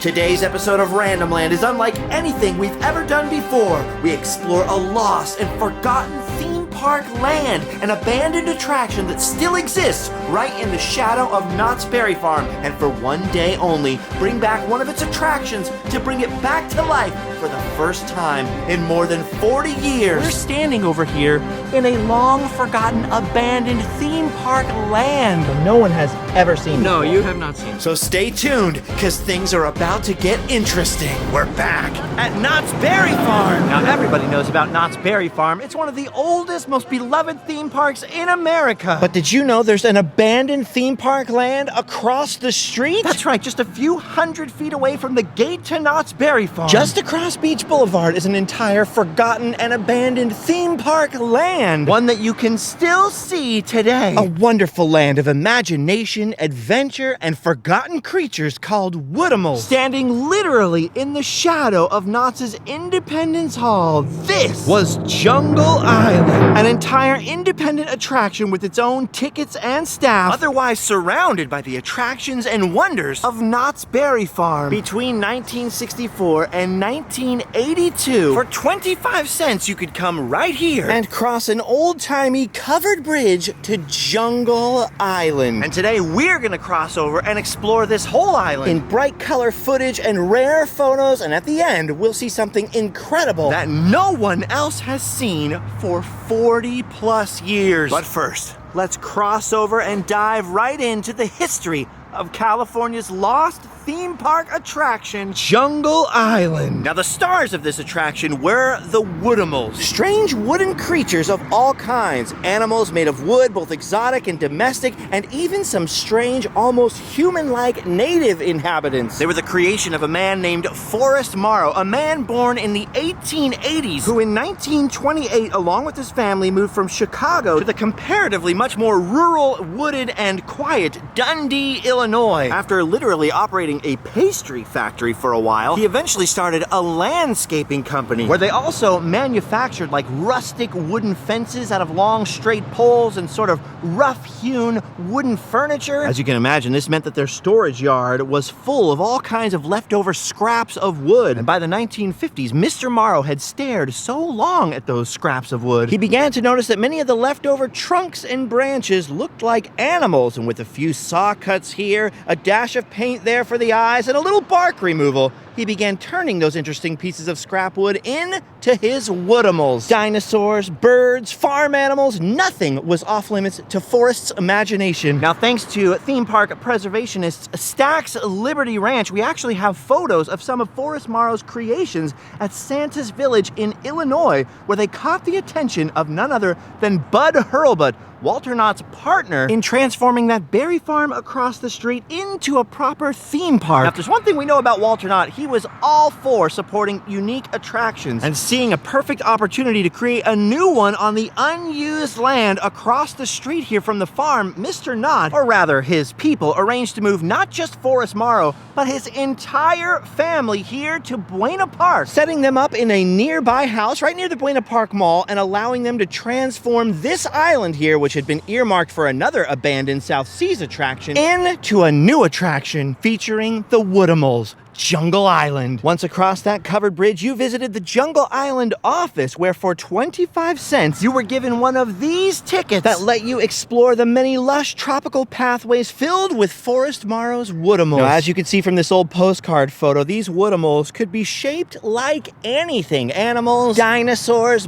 Today's episode of Randomland is unlike anything we've ever done before. We explore a lost and forgotten theme park land, an abandoned attraction that still exists right in the shadow of Knott's Berry Farm, and for one day only, bring back one of its attractions to bring it back to life for the first time in more than 40 years. We're standing over here in a long-forgotten, abandoned theme park land that no one has ever seen No, before. you have not seen. So stay tuned, because things are about to get interesting. We're back at Knott's Berry Farm. Now, everybody knows about Knott's Berry Farm. It's one of the oldest, most beloved theme parks in America. But did you know there's an abandoned theme park land across the street? That's right, just a few hundred feet away from the gate to Knott's Berry Farm. Just across Beach Boulevard is an entire forgotten and abandoned theme park land. One that you can still see today. A wonderful land of imagination, adventure, and forgotten creatures called Woodimals. Standing literally in the shadow of Knott's Independence Hall, this was Jungle Island, an entire independent attraction with its own tickets and staff, otherwise surrounded by the attractions and wonders of Knott's Berry Farm. Between 1964 and 1982, for 25 cents you could come right here and cross an old-timey covered bridge to Jungle Island. And today we're gonna cross over and explore this whole island in bright color footage and rare photos, and at the end we'll see something incredible that no one else has seen for 40 plus years. But first, let's cross over and dive right into the history of California's lost theme park attraction, Jungle Island. Now, the stars of this attraction were the Woodimals, strange wooden creatures of all kinds, animals made of wood, both exotic and domestic, and even some strange, almost human-like native inhabitants. They were the creation of a man named Forrest Morrow, a man born in the 1880s, who in 1928, along with his family, moved from Chicago to the comparatively much more rural, wooded, and quiet Dundee, Illinois. After literally operating a pastry factory for a while, he eventually started a landscaping company where they also manufactured like rustic wooden fences out of long straight poles and sort of rough-hewn wooden furniture. As you can imagine, this meant that their storage yard was full of all kinds of leftover scraps of wood. And by the 1950s, Mr. Morrow had stared so long at those scraps of wood, he began to notice that many of the leftover trunks and branches looked like animals, and with a few saw cuts here, a dash of paint there for the eyes, and a little bark removal, he began turning those interesting pieces of scrap wood into his Woodimals. Dinosaurs, birds, farm animals, nothing was off limits to Forrest's imagination. Now, thanks to theme park preservationists Stack's Liberty Ranch, we actually have photos of some of Forrest Morrow's creations at Santa's Village in Illinois, where they caught the attention of none other than Bud Hurlbut, Walter Knott's partner, in transforming that berry farm across the street into a proper theme park. Now, if there's one thing we know about Walter Knott, he was all for supporting unique attractions, and seeing a perfect opportunity to create a new one on the unused land across the street here from the farm, Mr. Knott, or rather his people, arranged to move not just Forrest Morrow, but his entire family here to Buena Park, setting them up in a nearby house right near the Buena Park Mall and allowing them to transform this island here, which had been earmarked for another abandoned South Seas attraction, into a new attraction featuring the Woodimals, Jungle Island. Once across that covered bridge, you visited the Jungle Island office, where for 25 cents, you were given one of these tickets that let you explore the many lush tropical pathways filled with Forrest Morrow's Woodimals. Now, as you can see from this old postcard photo, these Woodimals could be shaped like anything. Animals, dinosaurs,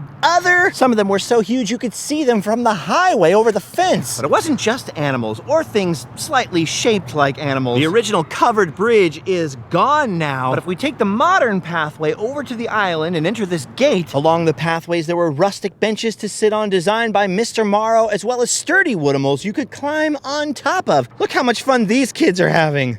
some of them were so huge you could see them from the highway over the fence. But it wasn't just animals or things slightly shaped like animals. The original covered bridge is gone now, but if we take the modern pathway over to the island and enter this gate, along the pathways there were rustic benches to sit on designed by Mr. Morrow, as well as sturdy Woodimals you could climb on top of. Look how much fun these kids are having.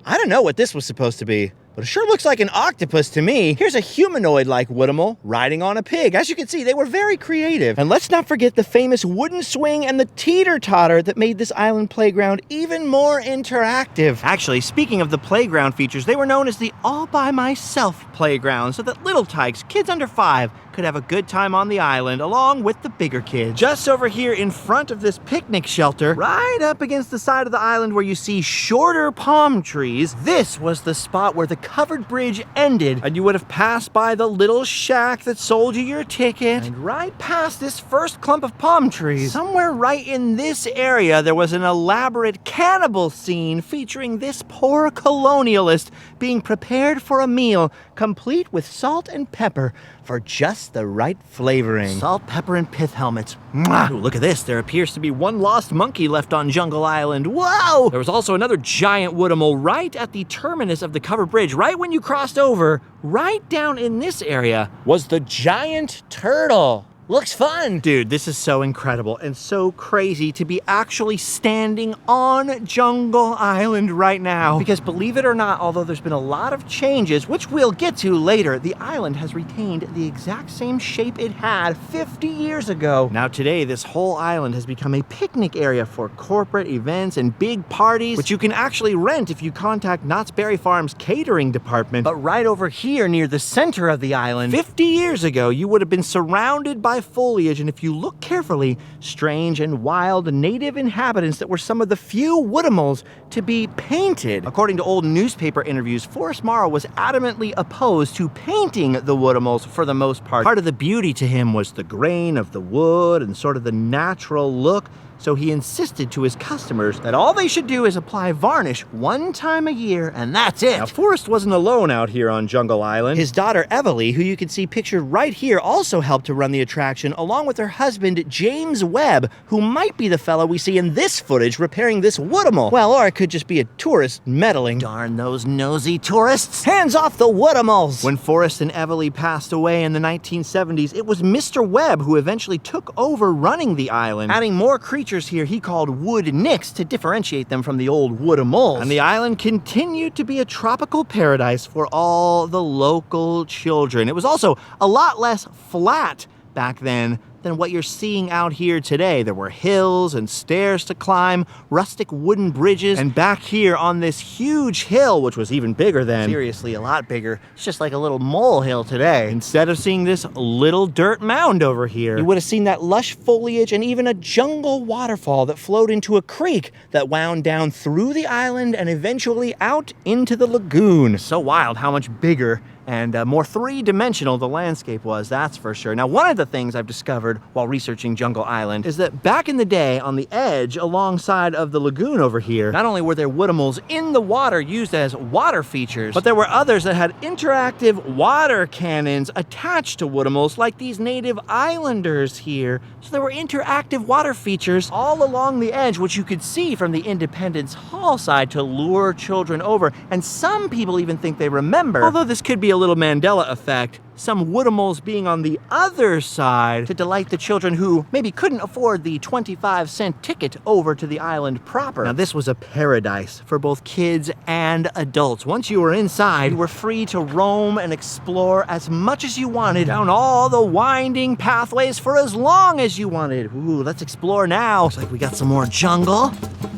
I don't know what this was supposed to be, but it sure looks like an octopus to me. Here's a humanoid-like Woodimal riding on a pig. As you can see, they were very creative. And let's not forget the famous wooden swing and the teeter-totter that made this island playground even more interactive. Actually, speaking of the playground features, they were known as the all-by-myself playground, so that little tykes, kids under 5, could have a good time on the island along with the bigger kids. Just over here in front of this picnic shelter, right up against the side of the island where you see shorter palm trees, this was the spot where the covered bridge ended, and you would have passed by the little shack that sold you your ticket, and right past this first clump of palm trees, somewhere right in this area, there was an elaborate cannibal scene featuring this poor colonialist being prepared for a meal, complete with salt and pepper for just the right flavoring. Salt, pepper, and pith helmets. Mwah! Ooh, look at this. There appears to be one lost monkey left on Jungle Island. Whoa! There was also another giant Woodimal right at the terminus of the covered bridge, right when you crossed over. Right down in this area was the giant turtle. Looks fun. Dude, this is so incredible and so crazy to be actually standing on Jungle Island right now. Because believe it or not, although there's been a lot of changes, which we'll get to later, the island has retained the exact same shape it had 50 years ago. Now today, this whole island has become a picnic area for corporate events and big parties, which you can actually rent if you contact Knott's Berry Farm's catering department. But right over here near the center of the island, 50 years ago, you would have been surrounded by foliage, and if you look carefully, strange and wild native inhabitants that were some of the few Woodimals to be painted. According to old newspaper interviews, Forrest Morrow was adamantly opposed to painting the Woodimals for the most part. Part of the beauty to him was the grain of the wood and sort of the natural look. So he insisted to his customers that all they should do is apply varnish one time a year, and that's it. Now, Forrest wasn't alone out here on Jungle Island. His daughter, Everly, who you can see pictured right here, also helped to run the attraction, along with her husband, James Webb, who might be the fellow we see in this footage repairing this Woodimal. Well, or it could just be a tourist meddling. Darn those nosy tourists. Hands off the Woodimals! When Forrest and Everly passed away in the 1970s, it was Mr. Webb who eventually took over running the island, adding more creatures here he called wood nicks to differentiate them from the old Woodimals. And the island continued to be a tropical paradise for all the local children. It was also a lot less flat back then than what you're seeing out here today. There were hills and stairs to climb, rustic wooden bridges, and back here on this huge hill, which was even bigger then, seriously, a lot bigger, it's just like a little molehill today. Instead of seeing this little dirt mound over here, you would have seen that lush foliage and even a jungle waterfall that flowed into a creek that wound down through the island and eventually out into the lagoon. So wild how much bigger and more three-dimensional the landscape was, that's for sure. Now, one of the things I've discovered while researching Jungle Island is that back in the day, on the edge alongside of the lagoon over here, not only were there Woodimals in the water used as water features, but there were others that had interactive water cannons attached to Woodimals, like these native islanders here. So there were interactive water features all along the edge, which you could see from the Independence Hall side to lure children over. And some people even think they remember, although this could be a little Mandela effect, some Woodimals being on the other side to delight the children who maybe couldn't afford the 25-cent ticket over to the island proper. Now, this was a paradise for both kids and adults. Once you were inside, you were free to roam and explore as much as you wanted down all the winding pathways for as long as you wanted. Ooh, let's explore now. Looks like we got some more jungle.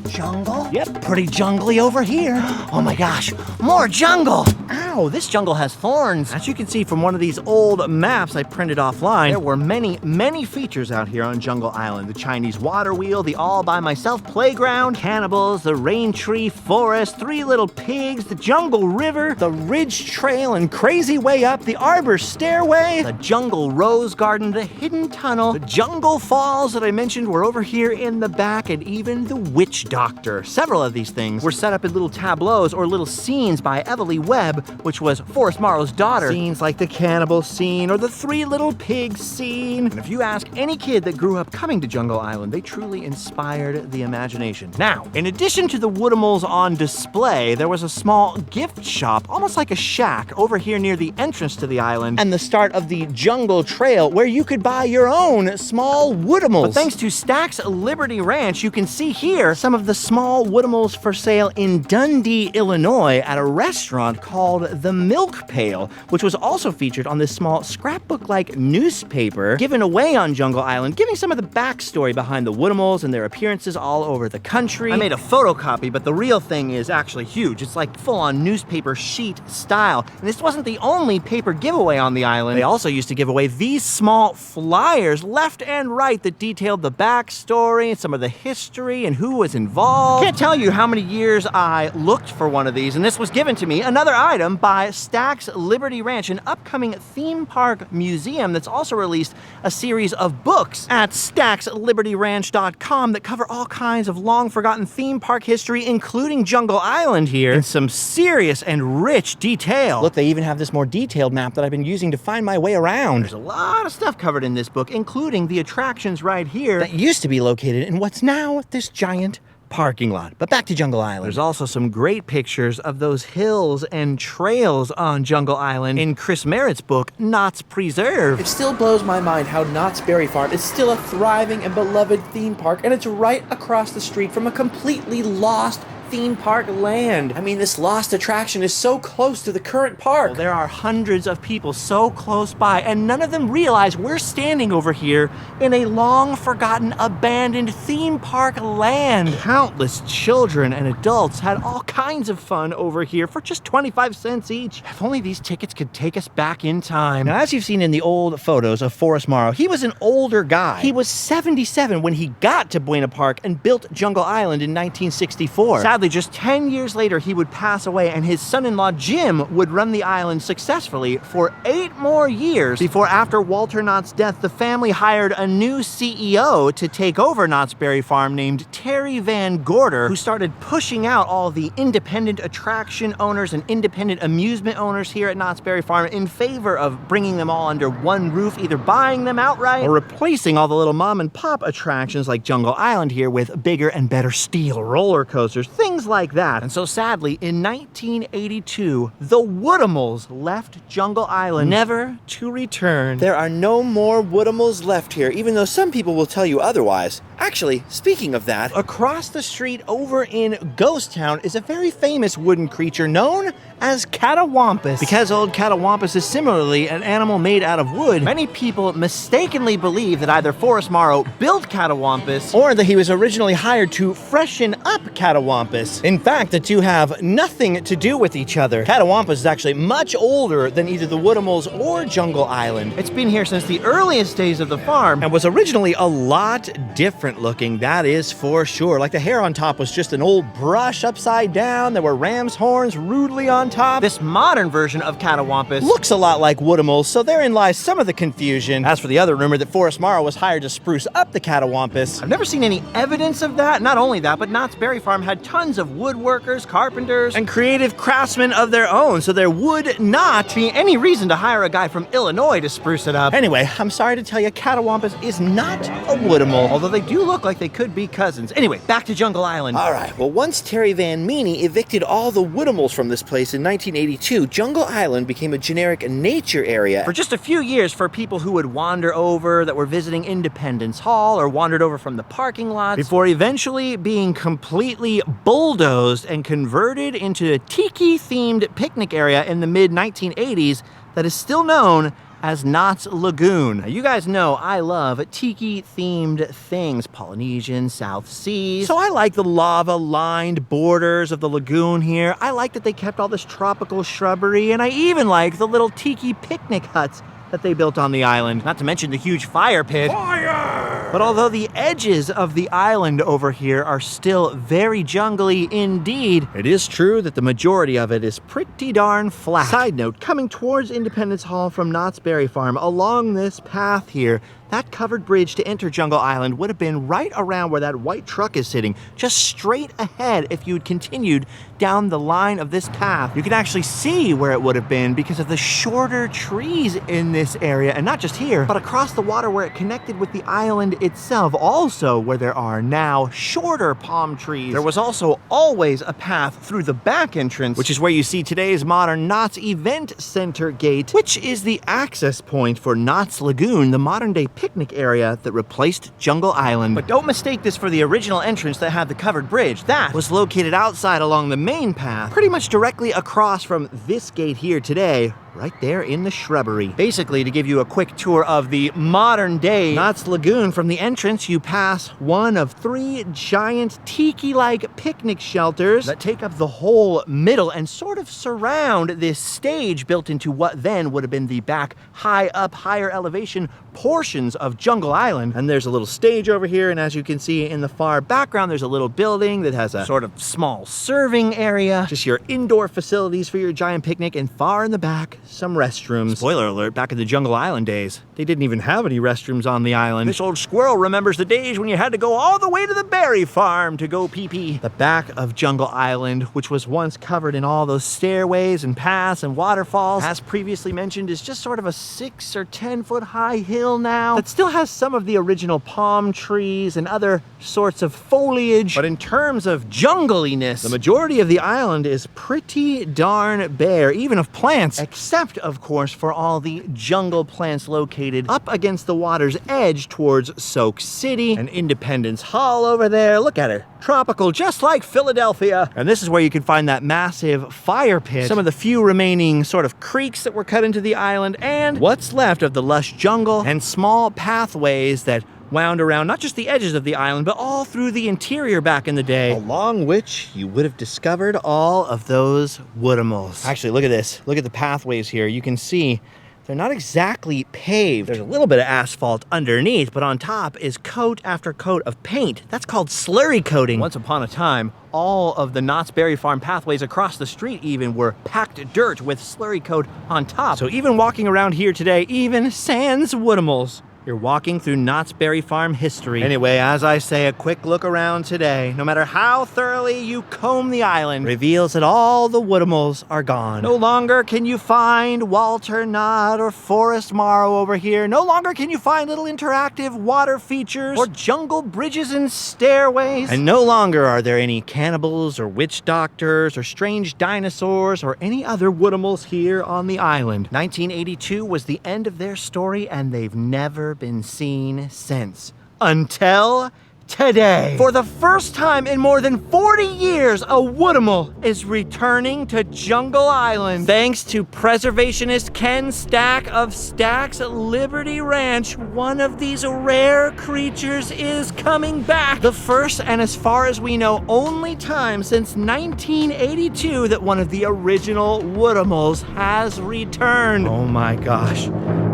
Jungle? Yep, pretty jungly over here. Oh my gosh, more jungle! Ow, this jungle has thorns. As you can see from one of these old maps I printed offline, there were many features out here on Jungle Island. The Chinese water wheel, the all-by-myself playground, cannibals, the rain tree forest, 3 little pigs, the jungle river, the ridge trail and crazy way up, the arbor stairway, the jungle rose garden, the hidden tunnel, the jungle falls that I mentioned were over here in the back, and even the witch doctor. Several of these things were set up in little tableaus or little scenes by Everly Webb, which was Forrest Morrow's daughter. Scenes like the cannibal scene or the 3 little pigs scene. And if you ask any kid that grew up coming to Jungle Island, they truly inspired the imagination. Now, in addition to the Woodimals on display, there was a small gift shop, almost like a shack, over here near the entrance to the island and the start of the jungle trail, where you could buy your own small Woodimals. But thanks to Stack's Liberty Ranch, you can see here some of the small Woodimals for sale in Dundee, Illinois, at a restaurant called The Milk Pail, which was also featured on this small scrapbook-like newspaper given away on Jungle Island, giving some of the backstory behind the Woodimals and their appearances all over the country. I made a photocopy, but the real thing is actually huge. It's like full-on newspaper sheet style. And this wasn't the only paper giveaway on the island. They also used to give away these small flyers left and right that detailed the backstory and some of the history and who was involved. Can't tell you how many years I looked for one of these, and this was given to me, another item by Stax Liberty Ranch, an upcoming theme park museum that's also released a series of books at StaxLibertyRanch.com that cover all kinds of long-forgotten theme park history, including Jungle Island here, in some serious and rich detail. Look, they even have this more detailed map that I've been using to find my way around. There's a lot of stuff covered in this book, including the attractions right here that used to be located in what's now this giant parking lot. But back to Jungle Island. There's also some great pictures of those hills and trails on Jungle Island in Chris Merritt's book, Knott's Preserve. It still blows my mind how Knott's Berry Farm is still a thriving and beloved theme park, and it's right across the street from a completely lost theme park land. I mean, this lost attraction is so close to the current park. Well, there are hundreds of people so close by, and none of them realize we're standing over here in a long-forgotten, abandoned theme park land. Countless children and adults had all kinds of fun over here for just 25 cents each. If only these tickets could take us back in time. Now, as you've seen in the old photos of Forrest Morrow, he was an older guy. He was 77 when he got to Buena Park and built Jungle Island in 1964. Sadly, just 10 years later, he would pass away, and his son-in-law, Jim, would run the island successfully for 8 more years before, after Walter Knott's death, the family hired a new CEO to take over Knott's Berry Farm named Terry Van Gorder, who started pushing out all the independent attraction owners and independent amusement owners here at Knott's Berry Farm in favor of bringing them all under one roof, either buying them outright or replacing all the little mom-and-pop attractions like Jungle Island here with bigger and better steel roller coasters, things like that. And so sadly, in 1982, the Woodimals left Jungle Island, never to return. There are no more Woodimals left here, even though some people will tell you otherwise. Actually, speaking of that, across the street over in Ghost Town is a very famous wooden creature known as Catawampus. Because old Catawampus is similarly an animal made out of wood, many people mistakenly believe that either Forrest Morrow built Catawampus or that he was originally hired to freshen up Catawampus. In fact, the two have nothing to do with each other. Catawampus is actually much older than either the Woodimals or Jungle Island. It's been here since the earliest days of the farm and was originally a lot different looking, that is for sure. Like the hair on top was just an old brush upside down. There were ram's horns rudely on top. This modern version of Catawampus looks a lot like Woodimals, so therein lies some of the confusion. As for the other rumor that Forrest Morrow was hired to spruce up the Catawampus, I've never seen any evidence of that. Not only that, but Knott's Berry Farm had tons of woodworkers, carpenters, and creative craftsmen of their own, so there would not be any reason to hire a guy from Illinois to spruce it up. Anyway, I'm sorry to tell you, Catawampus is not a Woodimal, although they do look like they could be cousins. Anyway, back to Jungle Island. All right, well, once Terry Van Meany evicted all the Woodimals from this place in 1982, Jungle Island became a generic nature area. For just a few years, for people who would wander over that were visiting Independence Hall or wandered over from the parking lots, before eventually being completely bulldozed and converted into a tiki-themed picnic area in the mid-1980s that is still known as Knott's Lagoon. Now, you guys know I love tiki-themed things, Polynesian, South Seas. So I like the lava-lined borders of the lagoon here. I like that they kept all this tropical shrubbery, and I even like the little tiki picnic huts that they built on the island. Not to mention the huge fire pit. Fire! But although the edges of the island over here are still very jungly indeed, it is true that the majority of it is pretty darn flat. Side note, coming towards Independence Hall from Knott's Berry Farm, along this path here, that covered bridge to enter Jungle Island would have been right around where that white truck is sitting, just straight ahead if you had continued down the line of this path. You can actually see where it would have been because of the shorter trees in this area, and not just here, but across the water where it connected with the island itself, also where there are now shorter palm trees. There was also always a path through the back entrance, which is where you see today's modern Knott's Event Center gate, which is the access point for Knott's Lagoon, the modern-day picnic area that replaced Jungle Island. But don't mistake this for the original entrance that had the covered bridge. That was located outside along the main path, pretty much directly across from this gate here today, right there in the shrubbery. Basically, to give you a quick tour of the modern day Knott's Lagoon, from the entrance you pass one of 3 giant tiki-like picnic shelters that take up the whole middle and sort of surround this stage built into what then would have been the back high up, higher elevation portions of Jungle Island. And there's a little stage over here, and as you can see in the far background, there's a little building that has a sort of small serving area, just your indoor facilities for your giant picnic, and far in the back, some restrooms. Spoiler alert, back in the Jungle Island days, they didn't even have any restrooms on the island. This old squirrel remembers the days when you had to go all the way to the berry farm to go pee-pee. The back of Jungle Island, which was once covered in all those stairways and paths and waterfalls, as previously mentioned, is just sort of a 6 or 10 foot high hill now that still has some of the original palm trees and other sorts of foliage. But in terms of jungliness, the majority of the island is pretty darn bare, even of plants, except of course for all the jungle plants located up against the water's edge towards Soak City and Independence Hall over there. Look at it, tropical, just like Philadelphia. And this is where you can find that massive fire pit, some of the few remaining sort of creeks that were cut into the island, and what's left of the lush jungle and small pathways that wound around not just the edges of the island, but all through the interior back in the day, along which you would have discovered all of those Woodimals. Actually, look at this. Look at the pathways here. You can see they're not exactly paved. There's a little bit of asphalt underneath, but on top is coat after coat of paint. That's called slurry coating. Once upon a time, all of the Knott's Berry Farm pathways across the street even were packed dirt with slurry coat on top. So even walking around here today, even sans Woodimals, you're walking through Knott's Berry Farm history. Anyway, as I say, a quick look around today, no matter how thoroughly you comb the island, reveals that all the Woodimals are gone. No longer can you find Walter Knott or Forrest Morrow over here. No longer can you find little interactive water features or jungle bridges and stairways. And no longer are there any cannibals or witch doctors or strange dinosaurs or any other Woodimals here on the island. 1982 was the end of their story, and they've never been seen since. Until today. For the first time in more than 40 years, a Woodimal is returning to Jungle Island. Thanks to preservationist Ken Stack of Stack's Liberty Ranch, one of these rare creatures is coming back. The first, and as far as we know, only time since 1982 that one of the original Woodimals has returned. Oh my gosh.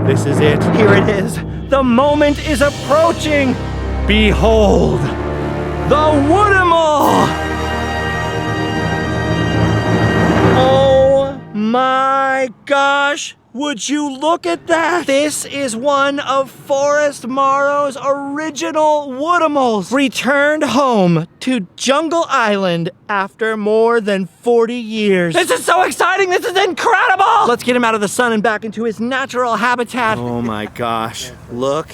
This is it. Here it is. The moment is approaching. Behold, the Woodimal! Oh my gosh, would you look at that? This is one of Forrest Morrow's original Woodimals, returned home to Jungle Island after more than 40 years. This is so exciting, this is incredible! Let's get him out of the sun and back into his natural habitat. Oh my gosh, look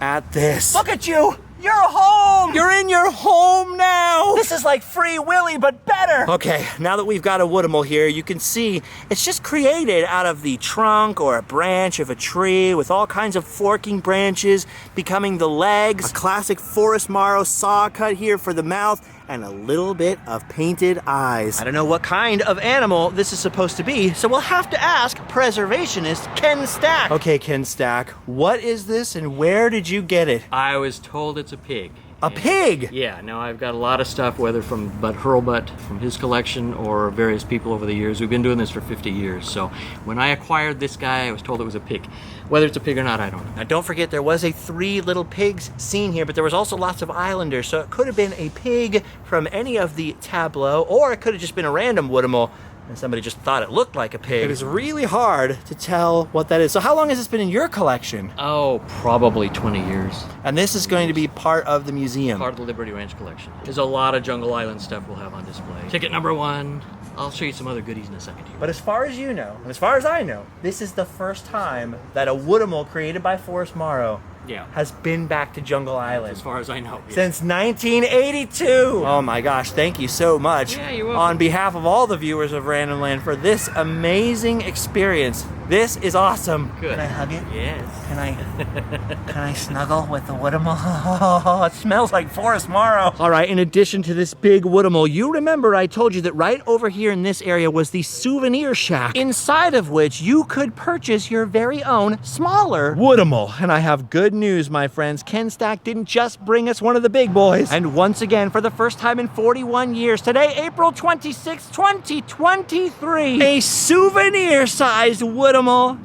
at this. Look at you! You're home! You're in your home now! This is like Free Willy, but better! Okay, now that we've got a Woodimal here, you can see it's just created out of the trunk or a branch of a tree with all kinds of forking branches becoming the legs, a classic Forrest Morrow saw cut here for the mouth, and a little bit of painted eyes. I don't know what kind of animal this is supposed to be, so we'll have to ask preservationist Ken Stack. Okay, Ken Stack, what is this and where did you get it? I was told it's a pig. A pig? Yeah, no, I've got a lot of stuff, whether from Hurlbut, from his collection, or various people over the years. We've been doing this for 50 years, so when I acquired this guy, I was told it was a pig. Whether it's a pig or not, I don't know. Now don't forget, there was a 3 little pigs scene here, but there was also lots of islanders, so it could have been a pig from any of the tableau, or it could have just been a random Woodimal, and somebody just thought it looked like a pig. It is really hard to tell what that is. So how long has this been in your collection? Oh, probably 20 years. And this is going to be part of the museum? Part of the Liberty Ranch collection. There's a lot of Jungle Island stuff we'll have on display. Ticket number 1. I'll show you some other goodies in a second here. But as far as you know, and as far as I know, this is the first time that a Woodimal created by Forrest Morrow has been back to Jungle Island. As far as I know. Yeah. Since 1982! Oh my gosh, thank you so much. Yeah, you're welcome. On behalf of all the viewers of Randomland for this amazing experience. This is awesome. Good. Can I hug it? Yes. Can I snuggle with the Woodimal? Oh, it smells like Forrest Morrow. All right, in addition to this big Woodimal, you remember I told you that right over here in this area was the souvenir shack, inside of which you could purchase your very own smaller Woodimal. And I have good news, my friends. Ken Stack didn't just bring us one of the big boys. And once again, for the first time in 41 years, today, April 26, 2023, a souvenir-sized Woodimal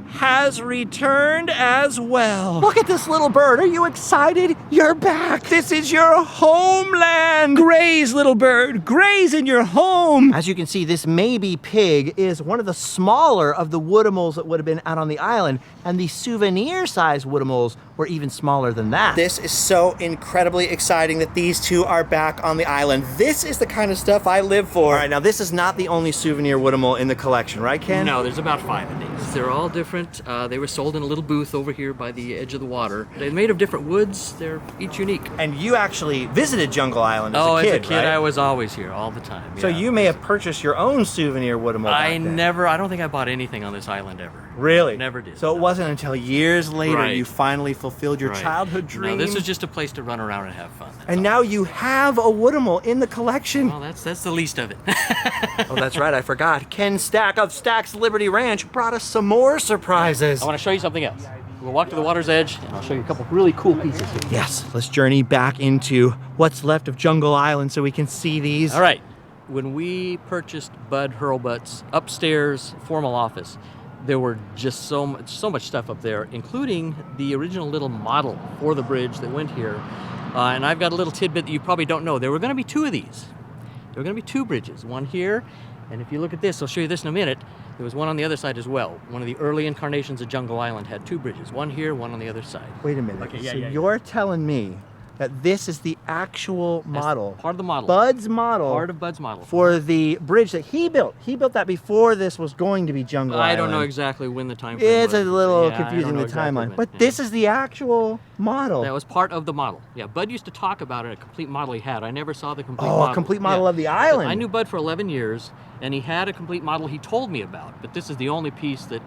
has returned as well. Look at this little bird. Are you excited? You're back. This is your homeland. Graze, little bird. Graze in your home. As you can see, this maybe pig is one of the smaller of the Woodimals that would have been out on the island, and the souvenir-sized Woodimals were even smaller than that. This is so incredibly exciting that these two are back on the island. This is the kind of stuff I live for. All right, now this is not the only souvenir Woodimal in the collection, right, Ken? No, there's about 5 of these. They're all different. They were sold in a little booth over here by the edge of the water. They're made of different woods. They're each unique. And you actually visited Jungle Island as a kid, as a kid, right? I was always here all the time. So yeah. you may have purchased your own souvenir Woodimal back then. I don't think I bought anything on this island ever. Really? Never did. So it wasn't until years later Right. you finally fulfilled your childhood dream? No, this was just a place to run around and have fun. And now you have a Woodimal in the collection. Well, that's the least of it. Oh, that's right, I forgot. Ken Stack of Stack's Liberty Ranch brought us some more surprises. I want to show you something else. We'll walk to the water's edge, and I'll show you a couple really cool pieces here. Yes, let's journey back into what's left of Jungle Island so we can see these. All right. When we purchased Bud Hurlbut's upstairs formal office, there were just so much stuff up there, including the original little model for the bridge that went here. And I've got a little tidbit that you probably don't know. There were going to be 2 of these. There were going to be 2 bridges, one here, and if you look at this, I'll show you this in a minute. There was one on the other side as well. One of the early incarnations of Jungle Island had 2 bridges, one here, one on the other side. Wait a minute. Okay, yeah, so yeah, you're telling me that this is the actual model. Part of the model. Bud's model. Part of Bud's model. For the bridge that he built. He built that before this was going to be Jungle Island. I don't know exactly when the time frame It's was. a little Yeah, confusing, the exactly timeline. when, But yeah. this is the actual model. That was part of the model. Yeah, Bud used to talk about it, a complete model he had. I never saw the complete Oh, model. a complete model of the island. I knew Bud for 11 years, and he had a complete model he told me about, but this is the only piece that,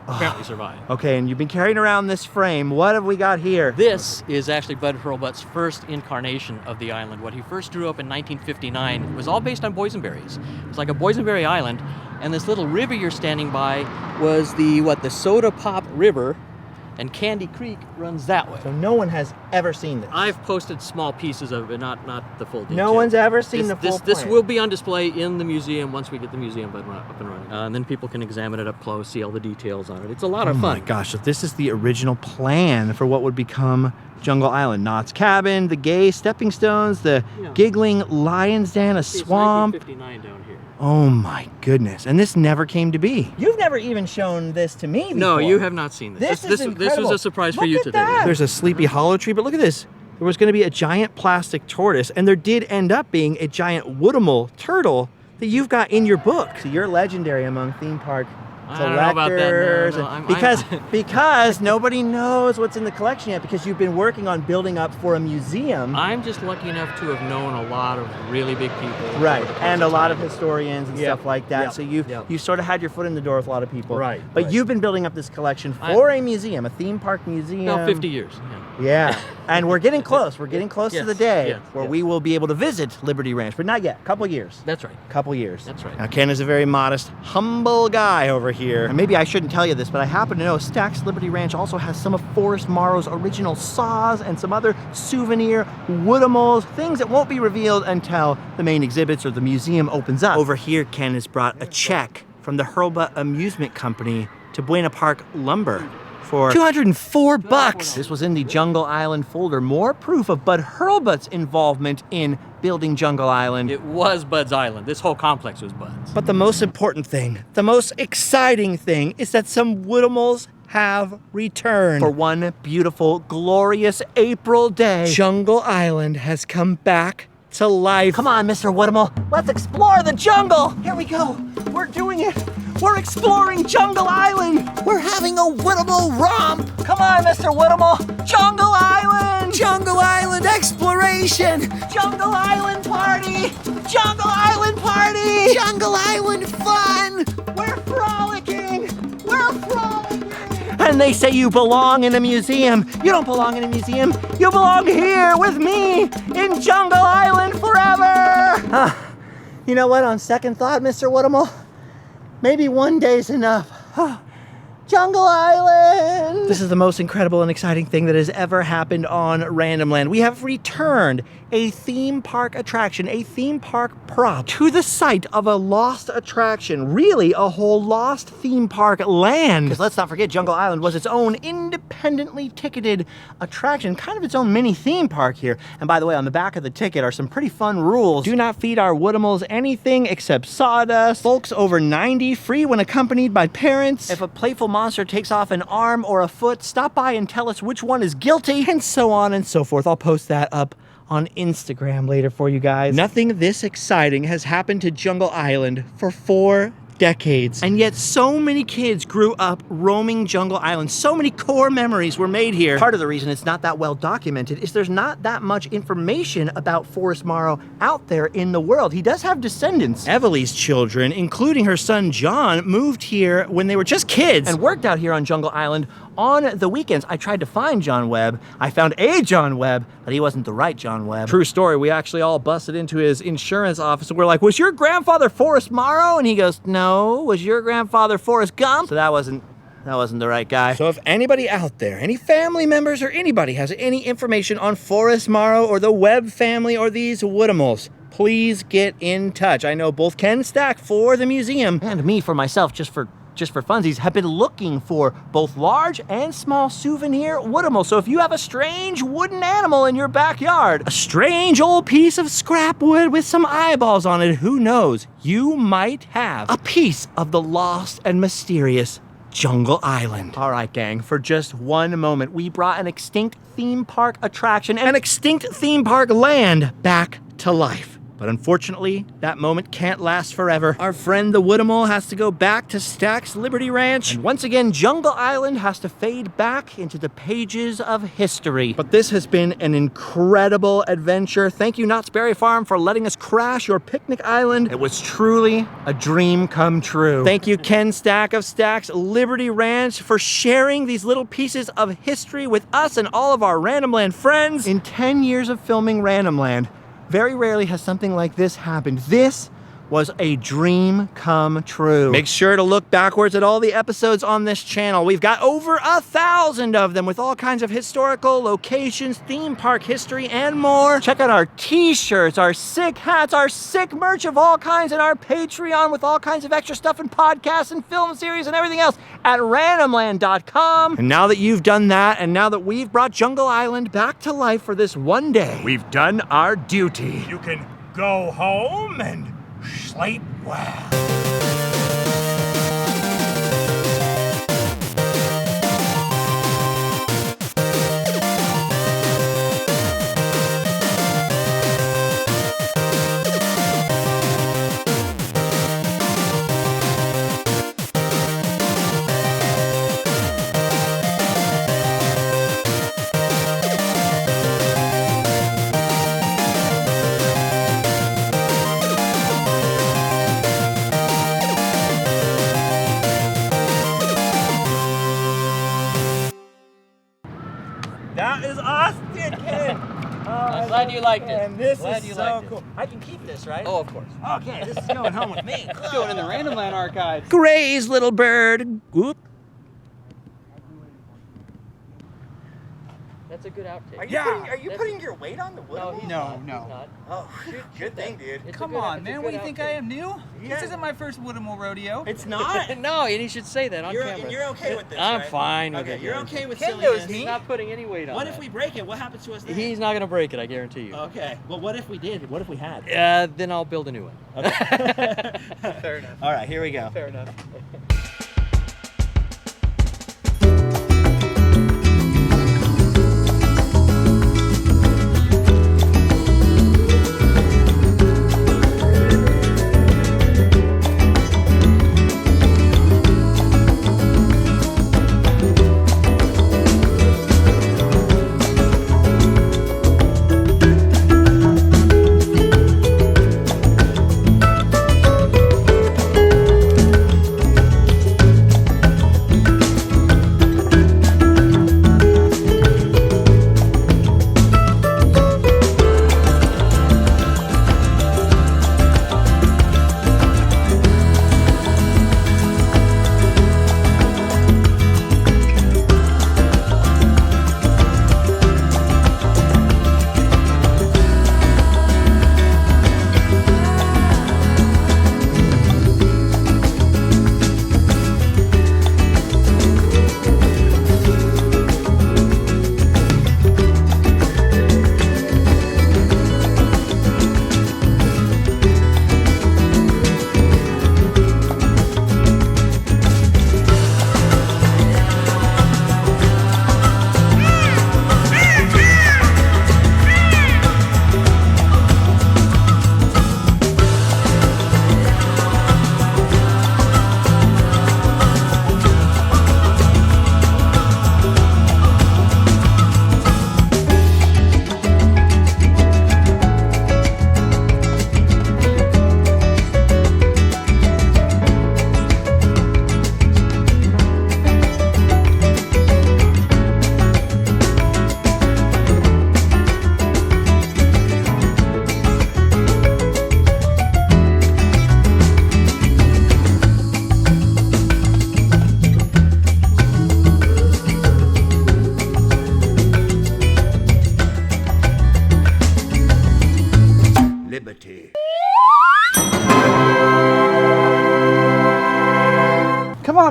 apparently survived. Okay, and you've been carrying around this frame. What have we got here? This is actually Bud Hurlbut's first incarnation of the island. What he first drew up in 1959 was all based on boysenberries. It's like a boysenberry island, and this little river you're standing by was the Soda Pop River, and Candy Creek runs that way. So no one has ever seen this. I've posted small pieces of it, not the full detail. No one's ever seen the full This plan. will be on display in the museum once we get the museum up and running. And then people can examine it up close, see all the details on it. It's a lot of fun. Oh my gosh, so this is the original plan for what would become Jungle Island. Knott's cabin, the gay stepping stones, the giggling lion's den, a swamp. It's 1959 down here. Oh my goodness. And this never came to be. You've never even shown this to me before. No, you have not seen this. This is This was a surprise for Look you at today. that. There's a Sleepy Hollow tree, but look at this. There was going to be a giant plastic tortoise, and there did end up being a giant Woodimal turtle that you've got in your book. So you're legendary among theme park I don't know about that. collectors. No, and- I'm- because nobody knows what's in the collection yet, because you've been working on building up for a museum. I'm just lucky enough to have known a lot of really big people. Right, over the course and a of lot time. of historians and Yep, stuff like that. yep, So you've yep. sort of had your foot in the door with a lot of people. Right, But right. you've been building up this collection for a museum, a theme park museum. About 50 years. Yeah. Yeah, and we're getting close. We're getting close to Yes, the day yes, where yes. we will be able to visit Liberty Ranch, but not yet. Couple years. That's right. Couple years. That's right. Now, Ken is a very modest, humble guy over here. And maybe I shouldn't tell you this, but I happen to know Stack's Liberty Ranch also has some of Forrest Morrow's original saws and some other souvenir Woodimals, things that won't be revealed until the main exhibits or the museum opens up. Over here, Ken has brought a check from the Hurlbut Amusement Company to Buena Park Lumber for $204. This was in the Jungle Island folder. More proof of Bud Hurlbut's involvement in building Jungle Island. It was Bud's Island. This whole complex was Bud's. But the most important thing, the most exciting thing, is that some Woodimals have returned. For one beautiful, glorious April day, Jungle Island has come back to life. Come on, Mr. Woodimal, let's explore the jungle. Here we go. We're doing it. We're exploring Jungle Island. We're having a Woodimal romp. Come on, Mr. Woodimal. Jungle Island. Jungle Island exploration. Jungle Island party. Jungle Island party. Jungle Island fun. We're frolicking. We're frolicking. And they say you belong in a museum. You don't belong in a museum. You belong here with me in Jungle Island forever. You know what? On second thought, Mr. Woodable, maybe one day's enough. Jungle Island! This is the most incredible and exciting thing that has ever happened on Randomland. We have returned a theme park attraction, a theme park prop, to the site of a lost attraction. Really, a whole lost theme park land. Because let's not forget, Jungle Island was its own independently ticketed attraction, kind of its own mini theme park here. And by the way, on the back of the ticket are some pretty fun rules. Do not feed our Woodimals anything except sawdust. Folks over 90, free when accompanied by parents. If a playful monster takes off an arm or a foot, stop by and tell us which one is guilty, and so on and so forth. I'll post that up on Instagram later for you guys. Nothing this exciting has happened to Jungle Island for 4 decades. And yet so many kids grew up roaming Jungle Island. So many core memories were made here. Part of the reason it's not that well documented is there's not that much information about Forrest Morrow out there in the world. He does have descendants. Evelie's children, including her son John, moved here when they were just kids and worked out here on Jungle Island on the weekends. I tried to find John Webb. I found a John Webb, but he wasn't the right John Webb. True story. We actually all busted into his insurance office and we're like, was your grandfather Forrest Morrow? And he goes, no. Was your grandfather Forrest Gump? So that wasn't the right guy. So if anybody out there, any family members or anybody has any information on Forrest Morrow or the Webb family or these Woodimals, please get in touch. I know both Ken Stack for the museum and me for myself, just for funsies, have been looking for both large and small souvenir Woodimals. So if you have a strange wooden animal in your backyard, a strange old piece of scrap wood with some eyeballs on it, who knows, you might have a piece of the lost and mysterious Jungle Island. All right, gang, for just one moment, we brought an extinct theme park attraction and extinct theme park land back to life. But unfortunately, that moment can't last forever. Our friend the Woodimal has to go back to Stack's Liberty Ranch. And once again, Jungle Island has to fade back into the pages of history. But this has been an incredible adventure. Thank you, Knott's Berry Farm, for letting us crash your picnic island. It was truly a dream come true. Thank you, Ken Stack of Stack's Liberty Ranch, for sharing these little pieces of history with us and all of our Randomland friends. In 10 years of filming Randomland, very rarely has something like this happened. This was a dream come true. Make sure to look backwards at all the episodes on this channel. We've got over 1,000 of them with all kinds of historical locations, theme park history, and more. Check out our t-shirts, our sick hats, our sick merch of all kinds, and our Patreon with all kinds of extra stuff and podcasts and film series and everything else at randomland.com. And now that you've done that, and now that we've brought Jungle Island back to life for this one day, we've done our duty. You can go home and sleep well. That is awesome, kid. I'm glad you liked it. And this Glad is you so liked it. cool. I can keep this, right? Oh, of course. Okay, this is going home with me. It's going in the Randomland archives. Graze, little bird. Whoop. That's a good outtake. Are you putting your weight on the wood? No, he's No, not. no. He's not. Oh, good thing, dude. It's a Come good- on, it's a man. good What do you think I outtake. am, new? Yeah. This isn't my first Woodable rodeo. It's not. No, and he should say that on camera. You're okay with this, I'm right? fine with Okay, it. you're man. okay with Ken silliness. knows me. He's not putting any weight on What that. if we break it? What happens to us then? He's not going to break it, I guarantee you. Okay. Well, what if we did? What if we had? Then I'll build a new one. Fair enough. All right, here we go. Fair enough.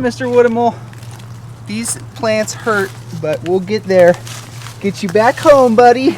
Mr. Woodable. These plants hurt, but we'll get there. Get you back home, buddy.